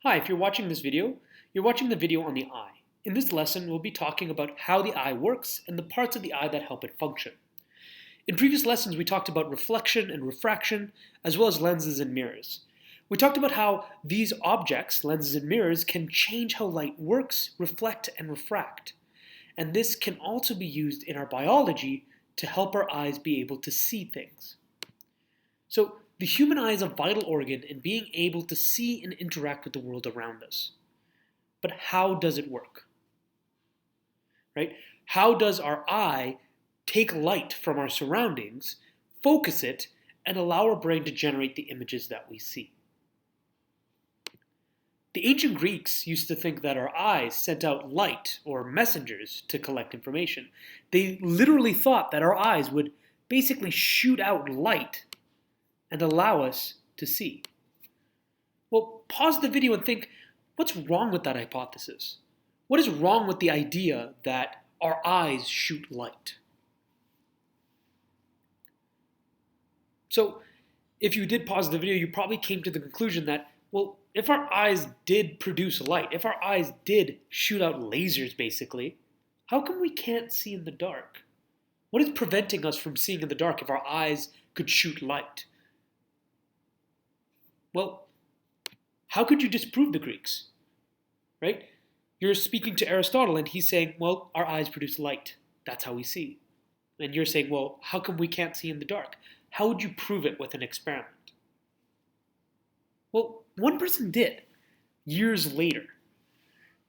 Hi, if you're watching this video, you're watching the video on the eye. In this lesson, we'll be talking about how the eye works and the parts of the eye that help it function. In previous lessons, we talked about reflection and refraction, as well as lenses and mirrors. We talked about how these objects, lenses and mirrors, can change how light works, reflect, and refract. And this can also be used in our biology to help our eyes be able to see things. So, the human eye is a vital organ in being able to see and interact with the world around us. But how does it work? Right? How does our eye take light from our surroundings, focus it, and allow our brain to generate the images that we see? The ancient Greeks used to think that our eyes sent out light or messengers to collect information. They literally thought that our eyes would basically shoot out light and allow us to see. Well, pause the video and think, what's wrong with that hypothesis? What is wrong with the idea that our eyes shoot light? So, if you did pause the video, you probably came to the conclusion that, well, if our eyes did produce light, if our eyes did shoot out lasers basically, how come we can't see in the dark? What is preventing us from seeing in the dark if our eyes could shoot light? Well, how could you disprove the Greeks? Right? You're speaking to Aristotle and he's saying, well, our eyes produce light. That's how we see. And you're saying, well, how come we can't see in the dark? How would you prove it with an experiment? Well, one person did, years later.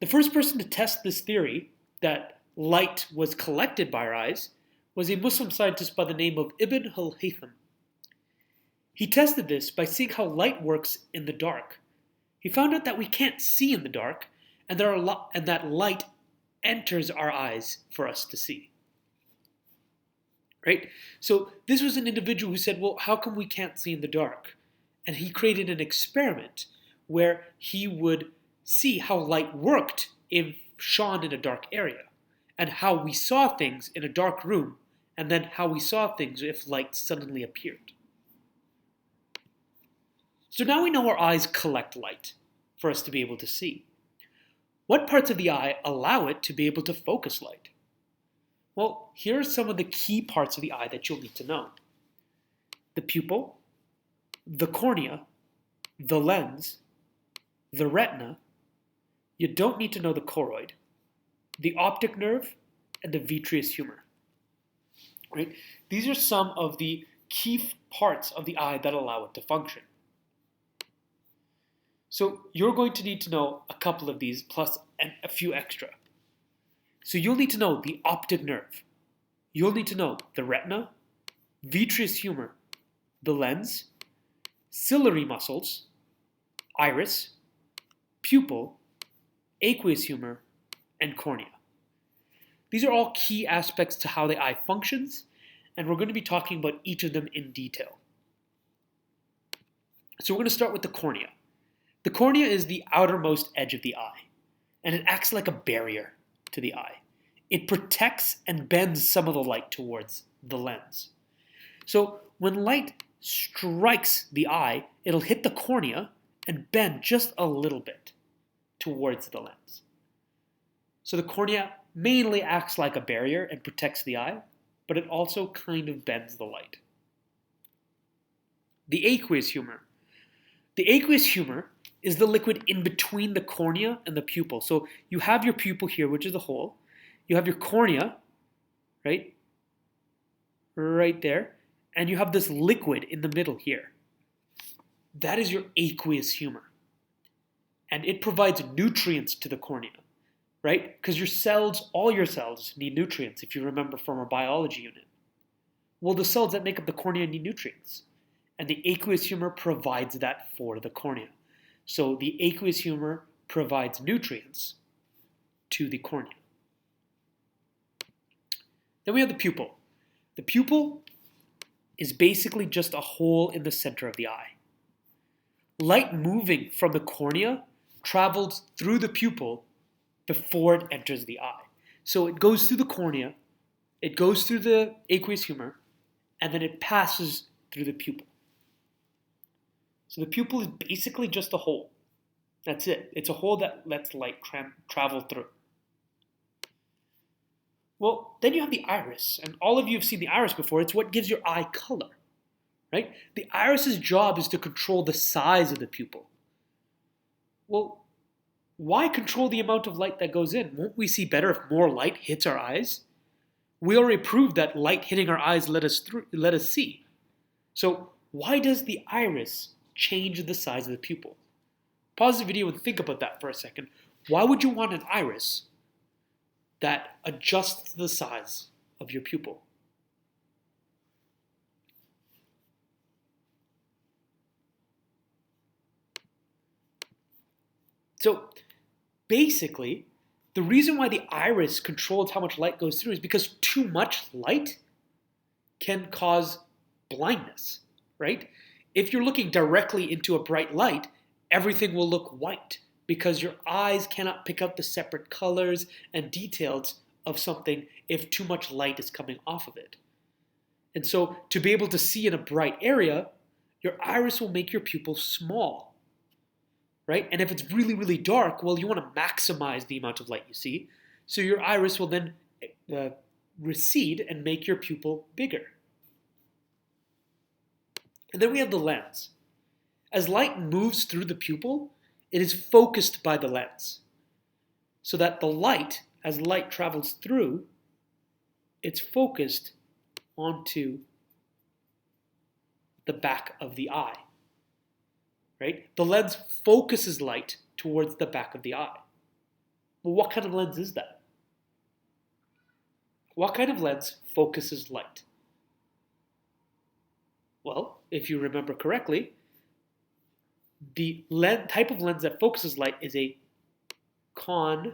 The first person to test this theory, that light was collected by our eyes, was a Muslim scientist by the name of Ibn al-Haytham. He tested this by seeing how light works in the dark. He found out that we can't see in the dark, and that light enters our eyes for us to see. Right? So this was an individual who said, well, how come we can't see in the dark? And he created an experiment where he would see how light worked if shone in a dark area, and how we saw things in a dark room, and then how we saw things if light suddenly appeared. So now we know our eyes collect light for us to be able to see. What parts of the eye allow it to be able to focus light? Well, here are some of the key parts of the eye that you'll need to know. The pupil, the cornea, the lens, the retina. You don't need to know the choroid, the optic nerve, and the vitreous humor. Right? These are some of the key parts of the eye that allow it to function. So you're going to need to know a couple of these plus a few extra. So you'll need to know the optic nerve. You'll need to know the retina, vitreous humor, the lens, ciliary muscles, iris, pupil, aqueous humor, and cornea. These are all key aspects to how the eye functions, and we're going to be talking about each of them in detail. So we're going to start with the cornea. The cornea is the outermost edge of the eye, and it acts like a barrier to the eye. It protects and bends some of the light towards the lens. So when light strikes the eye, it'll hit the cornea and bend just a little bit towards the lens. So the cornea mainly acts like a barrier and protects the eye, but it also kind of bends the light. The aqueous humor. The aqueous humor is the liquid in between the cornea and the pupil. So you have your pupil here, which is the hole. You have your cornea, right there, and you have this liquid in the middle here. That is your aqueous humor. And it provides nutrients to the cornea, right? Because your cells, all your cells, need nutrients, if you remember from our biology unit. Well, the cells that make up the cornea need nutrients. And the aqueous humor provides that for the cornea. So the aqueous humor provides nutrients to the cornea. Then we have the pupil. The pupil is basically just a hole in the center of the eye. Light moving from the cornea travels through the pupil before it enters the eye. So it goes through the cornea, it goes through the aqueous humor, and then it passes through the pupil. So the pupil is basically just a hole. That's it. It's a hole that lets light travel through. Well, then you have the iris, and all of you have seen the iris before. It's what gives your eye color, right? The iris's job is to control the size of the pupil. Well, why control the amount of light that goes in? Won't we see better if more light hits our eyes? We already proved that light hitting our eyes let us see. So why does the iris change the size of the pupil? Pause the video and think about that for a second. Why would you want an iris that adjusts the size of your pupil? So basically, the reason why the iris controls how much light goes through is because too much light can cause blindness, right? If you're looking directly into a bright light, everything will look white because your eyes cannot pick up the separate colors and details of something if too much light is coming off of it. And so to be able to see in a bright area, your iris will make your pupil small, right? And if it's really, really dark, well, you want to maximize the amount of light you see. So your iris will then recede and make your pupil bigger. And then we have the lens. As light moves through the pupil, it is focused by the lens. So that the light, as light travels through, it's focused onto the back of the eye. Right? The lens focuses light towards the back of the eye. Well, what kind of lens is that? What kind of lens focuses light? Well, if you remember correctly, the type of lens that focuses light is a convex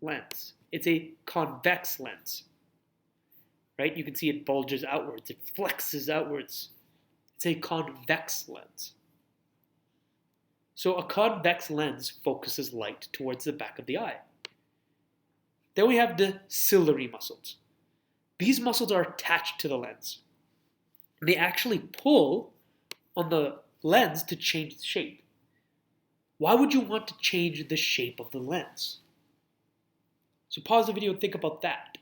lens. It's a convex lens, right? You can see it bulges outwards, it flexes outwards. It's a convex lens. So a convex lens focuses light towards the back of the eye. Then we have the ciliary muscles. These muscles are attached to the lens. They actually pull on the lens to change its shape. Why would you want to change the shape of the lens? So pause the video and think about that.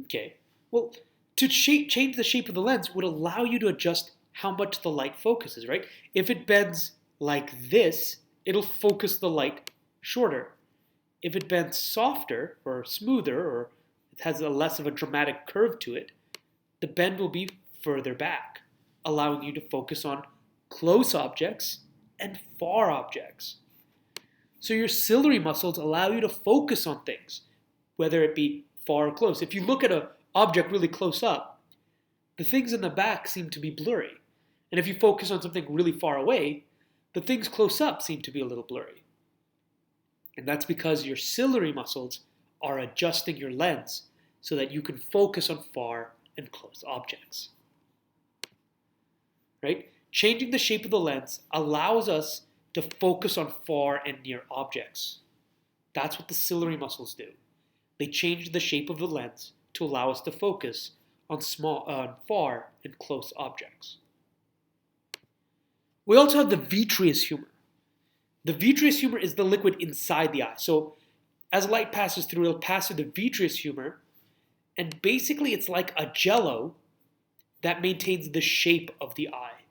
Okay, well, to change the shape of the lens would allow you to adjust how much the light focuses, right? If it bends like this, it'll focus the light shorter. If it bends softer or smoother, or it has less of a dramatic curve to it, the bend will be further back, allowing you to focus on close objects and far objects. So your ciliary muscles allow you to focus on things, whether it be far or close. If you look at an object really close up, the things in the back seem to be blurry. And if you focus on something really far away, the things close up seem to be a little blurry. And that's because your ciliary muscles are adjusting your lens so that you can focus on far and close objects. Right? Changing the shape of the lens allows us to focus on far and near objects. That's what the ciliary muscles do. They change the shape of the lens to allow us to focus on far and close objects. We also have the vitreous humor. The vitreous humor is the liquid inside the eye. So as light passes through, it'll pass through the vitreous humor, and basically it's like a jello that maintains the shape of the eye.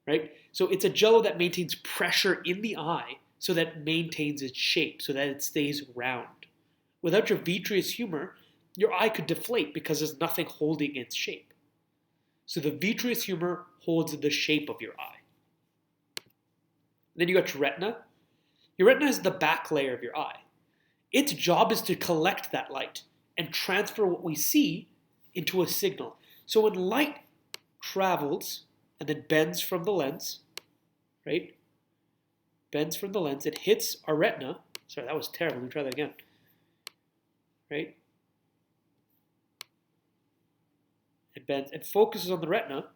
Right? So it's a jello that maintains pressure in the eye so that it maintains its shape, so that it stays round. Without your vitreous humor, your eye could deflate because there's nothing holding its shape. So the vitreous humor holds the shape of your eye. Then you got your retina. Your retina is the back layer of your eye. Its job is to collect that light and transfer what we see into a signal. So when light travels and then bends from the lens, right? Bends from the lens, it hits our retina. Sorry, that was terrible. Let me try that again. Right? It bends and focuses on the retina.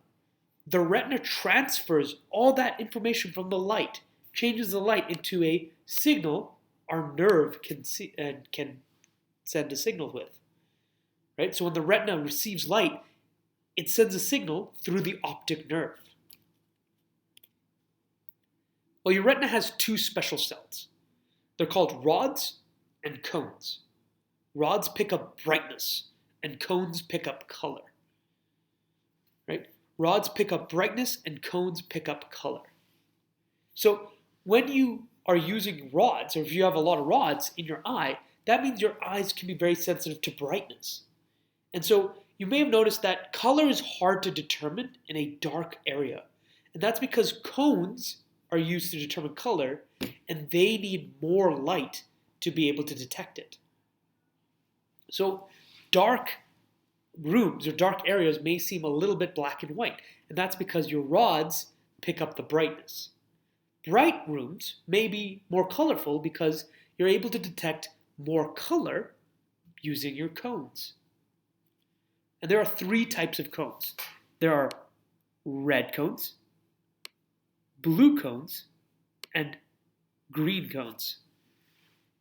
The retina transfers all that information from the light, changes the light into a signal our nerve can see and can send a signal with. Right? So when the retina receives light, it sends a signal through the optic nerve. Well, your retina has two special cells. They're called rods and cones. Rods pick up brightness, and cones pick up color. Right? Rods pick up brightness, and cones pick up color. So when you are using rods, or if you have a lot of rods in your eye, that means your eyes can be very sensitive to brightness. And so you may have noticed that color is hard to determine in a dark area. And that's because cones are used to determine color, and they need more light to be able to detect it. So dark rooms or dark areas may seem a little bit black and white, and that's because your rods pick up the brightness. Bright rooms may be more colorful because you're able to detect more color using your cones. And there are three types of cones. There are red cones, blue cones, and green cones.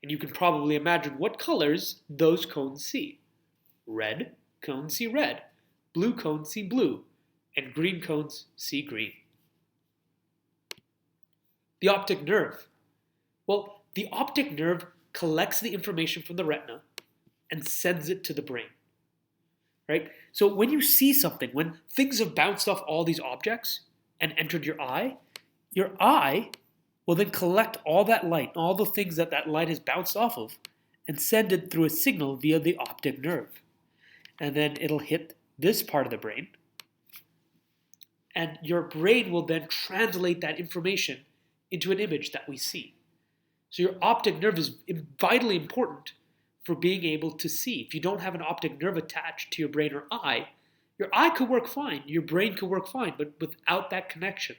And you can probably imagine what colors those cones see. Red cones see red, blue cones see blue, and green cones see green. The optic nerve. Well, the optic nerve collects the information from the retina and sends it to the brain. Right? So when you see something, when things have bounced off all these objects and entered your eye will then collect all that light, all the things that that light has bounced off of, and send it through a signal via the optic nerve. And then it'll hit this part of the brain, and your brain will then translate that information into an image that we see. So your optic nerve is vitally important for being able to see. If you don't have an optic nerve attached to your brain or eye, your eye could work fine, your brain could work fine, but without that connection,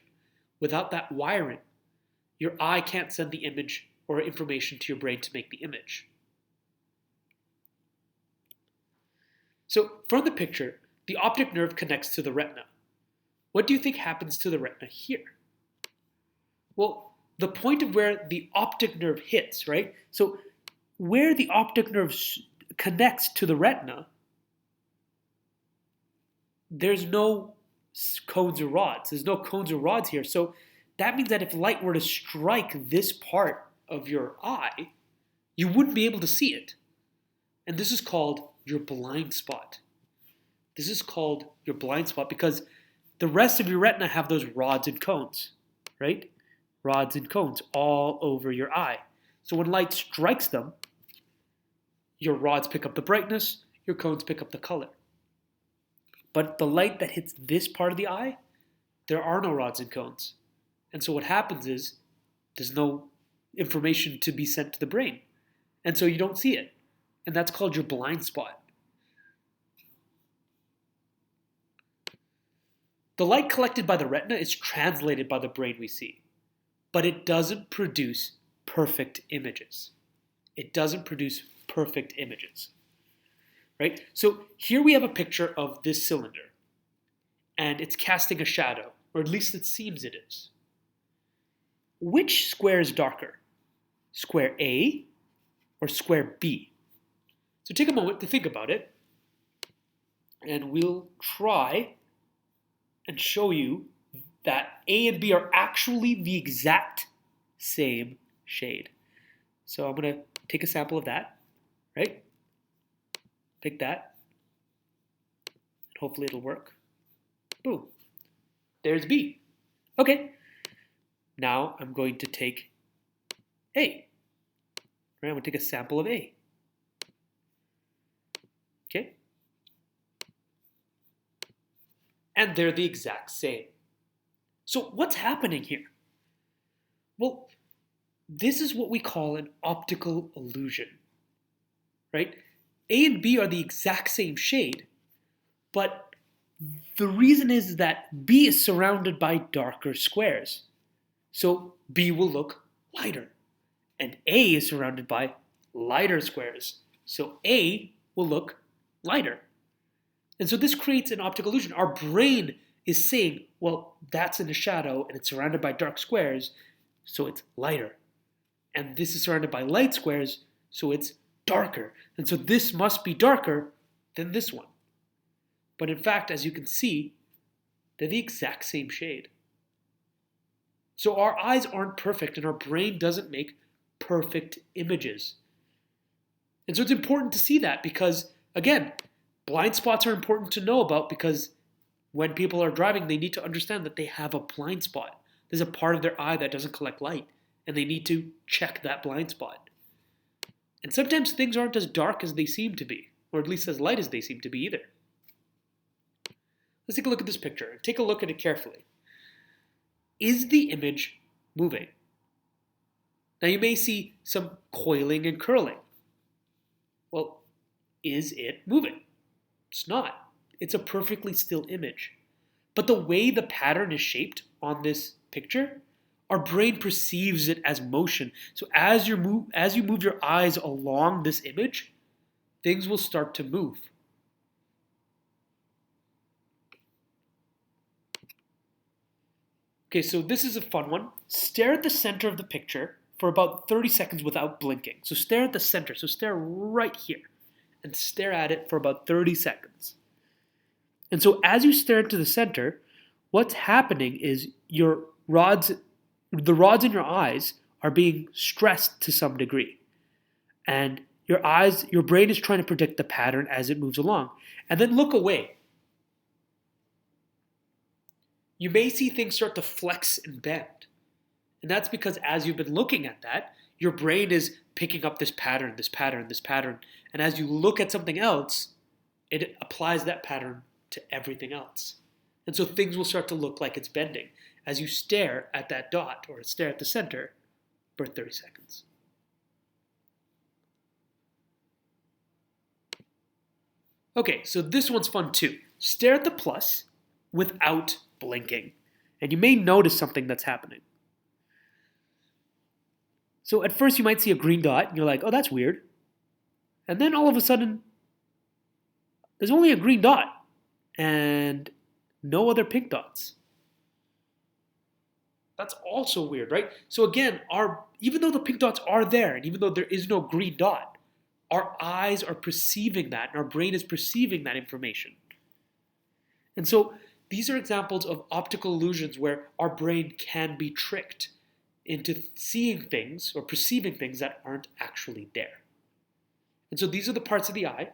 without that wiring, your eye can't send the image or information to your brain to make the image. So from the picture, the optic nerve connects to the retina. What do you think happens to the retina here? Well, the point of where the optic nerve hits, right? So where the optic nerve connects to the retina, there's no cones or rods. There's no cones or rods here. So that means that if light were to strike this part of your eye, you wouldn't be able to see it. And this is called your blind spot. This is called your blind spot because the rest of your retina have those rods and cones, right? Rods and cones all over your eye. So when light strikes them, your rods pick up the brightness, your cones pick up the color. But the light that hits this part of the eye, there are no rods and cones. And so what happens is there's no information to be sent to the brain. And so you don't see it. And that's called your blind spot. The light collected by the retina is translated by the brain we see, but it doesn't produce perfect images. It doesn't produce perfect images, right? So here we have a picture of this cylinder, and it's casting a shadow, or at least it seems it is. Which square is darker? Square A or square B? So take a moment to think about it, and we'll try and show you that A and B are actually the exact same shade. So I'm going to take a sample of that, right? Pick that. Hopefully it'll work. Boom. There's B. Okay. Now I'm going to take A. Right, I'm going to take a sample of A. Okay. And they're the exact same. So what's happening here? Well, this is what we call an optical illusion, right? A and B are the exact same shade, but the reason is that B is surrounded by darker squares. So B will look lighter, and A is surrounded by lighter squares. So A will look lighter. And so this creates an optical illusion. Our brain is saying, well, that's in a shadow and it's surrounded by dark squares, so it's lighter. And this is surrounded by light squares, so it's darker. And so this must be darker than this one. But in fact, as you can see, they're the exact same shade. So our eyes aren't perfect and our brain doesn't make perfect images. And so it's important to see that because, again, blind spots are important to know about because when people are driving, they need to understand that they have a blind spot. There's a part of their eye that doesn't collect light, and they need to check that blind spot. And sometimes things aren't as dark as they seem to be, or at least as light as they seem to be either. Let's take a look at this picture and take a look at it carefully. Is the image moving? Now you may see some coiling and curling. Well, is it moving? It's not. It's a perfectly still image. But the way the pattern is shaped on this picture, our brain perceives it as motion. So as you move your eyes along this image, things will start to move. Okay, so this is a fun one. Stare at the center of the picture for about 30 seconds without blinking. So stare at the center. So stare right here and stare at it for about 30 seconds. And so as you stare into the center, what's happening is the rods in your eyes are being stressed to some degree. And your brain is trying to predict the pattern as it moves along. And then look away. You may see things start to flex and bend. And that's because as you've been looking at that, your brain is picking up this pattern, this pattern, this pattern. And as you look at something else, it applies that pattern to everything else. And so things will start to look like it's bending as you stare at that dot or stare at the center for 30 seconds. Okay, so this one's fun too. Stare at the plus without blinking. And you may notice something that's happening. So at first you might see a green dot and you're like, oh, that's weird. And then all of a sudden, there's only a green dot and no other pink dots. That's also weird, right? So again, even though the pink dots are there and even though there is no green dot, our eyes are perceiving that and our brain is perceiving that information. And so these are examples of optical illusions where our brain can be tricked into seeing things or perceiving things that aren't actually there. And so these are the parts of the eye.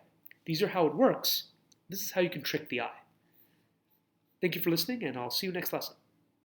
These are how it works. This is how you can trick the eye. Thank you for listening, and I'll see you next lesson.